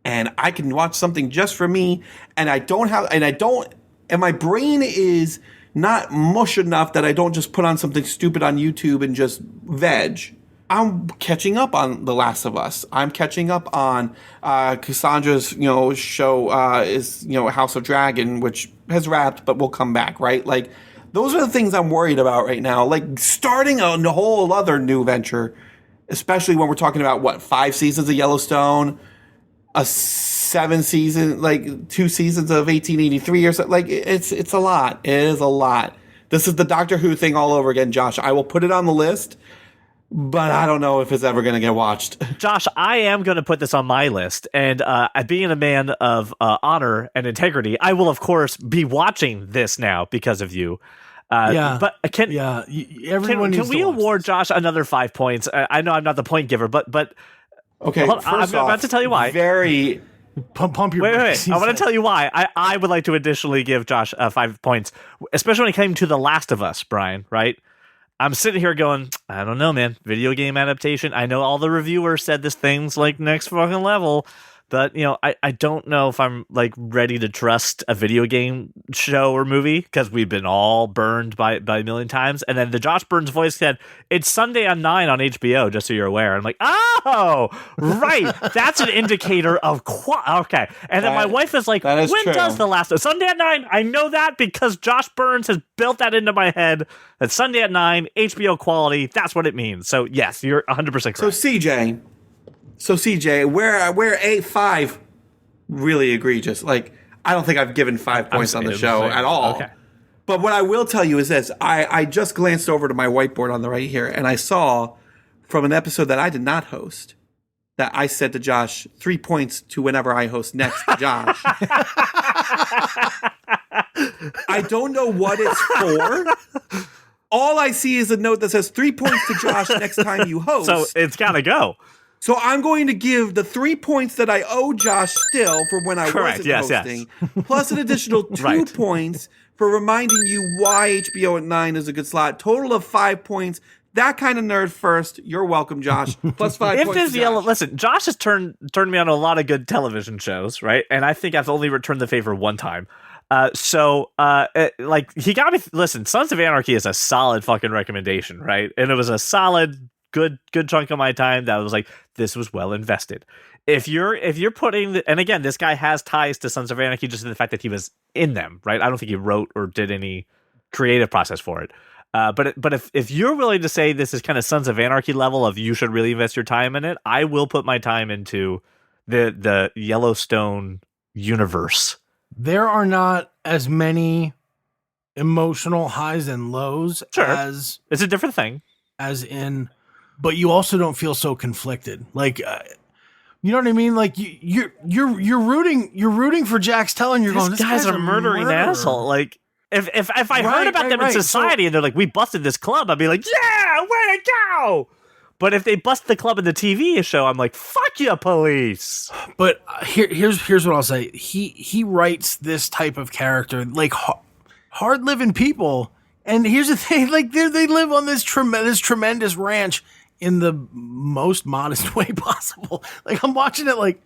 and I can watch something just for me and my brain is not mush enough that I don't just put on something stupid on YouTube and just veg, I'm catching up on The Last of Us. I'm catching up on Cassandra's, show is House of Dragon, which has wrapped, but will come back, right? Like those are the things I'm worried about right now. Like starting a whole other new venture, especially when we're talking about 5 seasons of Yellowstone, a 7 season, like 2 seasons of 1883 or something. Like it's a lot. It is a lot. This is the Doctor Who thing all over again, Josh. I will put it on the list, but I don't know if it's ever going to get watched. Josh, I am going to put this on my list, and being a man of honor and integrity, I will, of course, be watching this now because of you. But can we award Josh another 5 points? I know I'm not the point giver, but okay. I'm about to tell you why. Very pump your wait. brakes, I want to tell you why. I would like to additionally give Josh 5 points, especially when it came to The Last of Us, Brian. Right? I'm sitting here going, I don't know, man. Video game adaptation. I know all the reviewers said this thing's like next fucking level. But, I don't know if I'm like ready to trust a video game show or movie because we've been all burned by a million times. And then the Josh Burns voice said, it's Sunday at 9 on HBO, just so you're aware. I'm like, oh, right. That's an indicator of okay. And then my wife is like, when true. does The Last of Sunday at 9? I know that because Josh Burns has built that into my head. That Sunday at 9, HBO quality, that's what it means. So, yes, you're 100% correct. So CJ, where A5 really egregious. Like I don't think I've given 5 points on the show at all. Okay. But what I will tell you is this: I just glanced over to my whiteboard on the right here, and I saw from an episode that I did not host that I said to Josh 3 points to whenever I host next to Josh. I don't know what it's for. All I see is a note that says 3 points to Josh next time you host. So it's got to go. So I'm going to give the 3 points that I owe Josh still for when I wasn't hosting, plus an additional 2 points for reminding you why HBO at 9 is a good slot. Total of 5 points. That kind of nerd first. You're welcome, Josh. Plus 5 points. Listen, Josh has turned me on a lot of good television shows, right? And I think I've only returned the favor one time. He got me. Listen, Sons of Anarchy is a solid fucking recommendation, right? And it was a solid, good chunk of my time that was like, this was well invested. If you're putting and again, this guy has ties to Sons of Anarchy just in the fact that he was in them, right? I don't think he wrote or did any creative process for it. But if you're willing to say this is kind of Sons of Anarchy level of you should really invest your time in it, I will put my time into the Yellowstone universe. There are not as many emotional highs and lows as it's a different thing. But you also don't feel so conflicted. Like You know what I mean? Like you're rooting for Jax Teller, and you're going, This this guy's a murdering murderer. asshole. Like if I heard about them in society and they're like, we busted this club, I'd be like, yeah, way to go. But if they bust the club in the TV show, I'm like, fuck you, police. But here's what I'll say. He writes this type of character, like hard living people. And here's the thing, like they live on this tremendous ranch in the most modest way possible. Like I'm watching it like,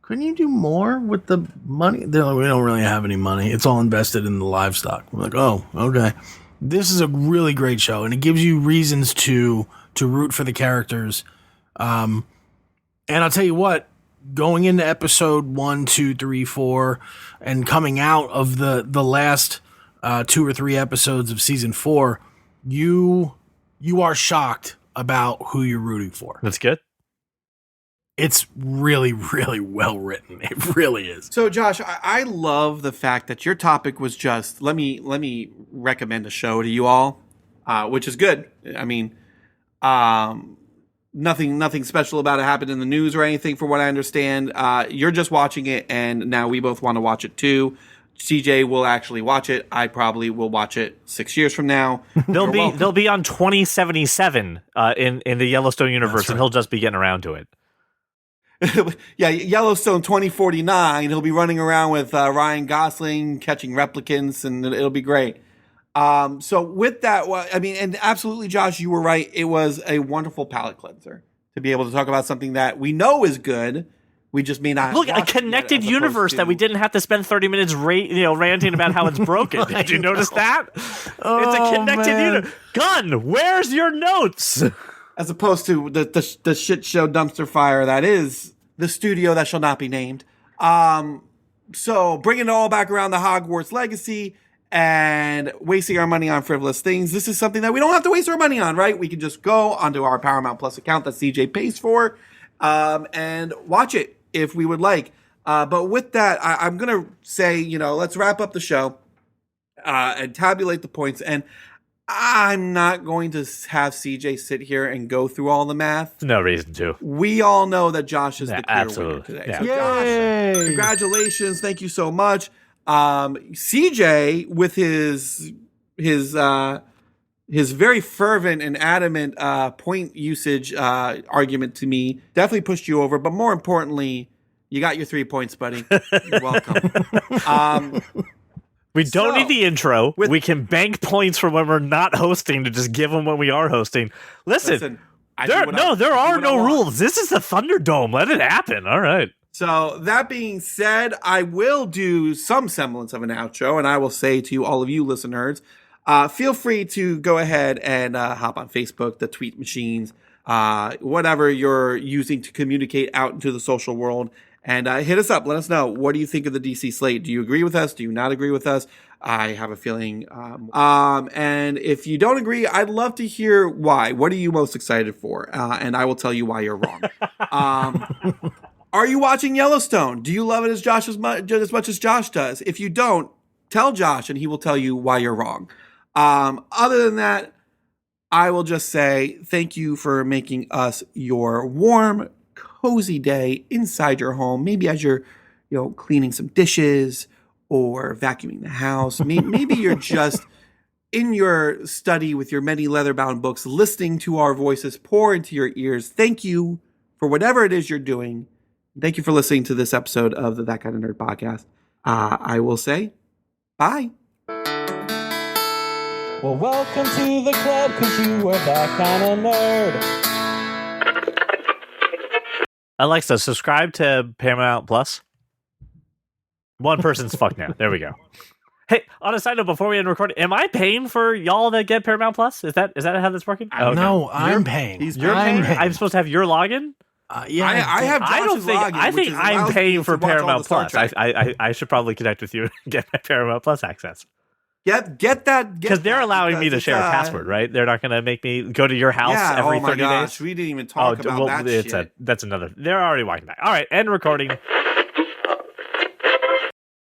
couldn't you do more with the money? They're like, we don't really have any money. It's all invested in the livestock. We're like, oh, okay. This is a really great show, and it gives you reasons to root for the characters. And I'll tell you what, going into episode 1, 2, 3, 4, and coming out of the last 2 or 3 episodes of season 4, you are shocked about who you're rooting for. That's good. It's really, really well written. It really is. So, Josh, I love the fact that your topic was just let me recommend a show to you all, which is good. I mean, nothing special about it happened in the news or anything, from what I understand. You're just watching it, and now we both want to watch it too. CJ will actually watch it. I probably will watch it 6 years from now. They'll be on 2077 in the Yellowstone universe, That's right. And he'll just be getting around to it. Yeah, Yellowstone 2049. He'll be running around with Ryan Gosling catching replicants, and it'll be great. So with that, I mean, and absolutely, Josh, you were right. It was a wonderful palate cleanser to be able to talk about something that we know is good. We just may not Look, a watch it yet, connected as universe opposed that we to- didn't have to spend 30 minutes ranting about how it's broken. Did you notice that? It's a connected universe. Gun, where's your notes? as opposed to the shit show dumpster fire that is the studio that shall not be named. So bringing it all back around the Hogwarts legacy and wasting our money on frivolous things. This is something that we don't have to waste our money on, right? We can just go onto our Paramount Plus account that CJ pays for and watch it if we would like. But with that, I'm going to say, let's wrap up the show and tabulate the points. And I'm not going to have CJ sit here and go through all the math. No reason to. We all know that Josh is the clear absolutely. winner today. Yeah. So Josh, congratulations. Thank you so much. CJ, with his very fervent and adamant point usage argument to me, definitely pushed you over. But more importantly, you got your 3 points, buddy. You're welcome. We don't need the intro. We can bank points for when we're not hosting to just give them when we are hosting. Listen there are no rules. This is the Thunderdome. Let it happen. All right. So that being said, I will do some semblance of an outro, and I will say to all of you listeners, feel free to go ahead and hop on Facebook, the tweet machines, whatever you're using to communicate out into the social world, and hit us up. Let us know. What do you think of the DC slate? Do you agree with us? Do you not agree with us? I have a feeling. And if you don't agree, I'd love to hear why. What are you most excited for? And I will tell you why you're wrong. Are you watching Yellowstone? Do you love it as much as Josh does? If you don't, tell Josh and he will tell you why you're wrong. Other than that, I will just say thank you for making us your warm, cozy day inside your home. Maybe as you're, cleaning some dishes or vacuuming the house. Maybe you're just in your study with your many leather-bound books, listening to our voices pour into your ears. Thank you for whatever it is you're doing. Thank you for listening to this episode of the That Kind of Nerd podcast. I will say bye. Well, welcome to the club, cause you are that kind of nerd. Alexa, subscribe to Paramount Plus. One person's fucked now. There we go. Hey, on a side note, before we end recording, am I paying for y'all that get Paramount Plus? Is that how that's working? No, I'm paying. You're paying? I'm supposed to have your login? Yeah, I have Josh's login, I think which I'm allows paying me for to watch all Paramount the Star Plus. Trek. I should probably connect with you and get my Paramount Plus access. Get that. Because they're allowing me to share a password, right? They're not going to make me go to your house every 30 days. We didn't even talk about that shit. That's another. They're already walking back. All right, end recording.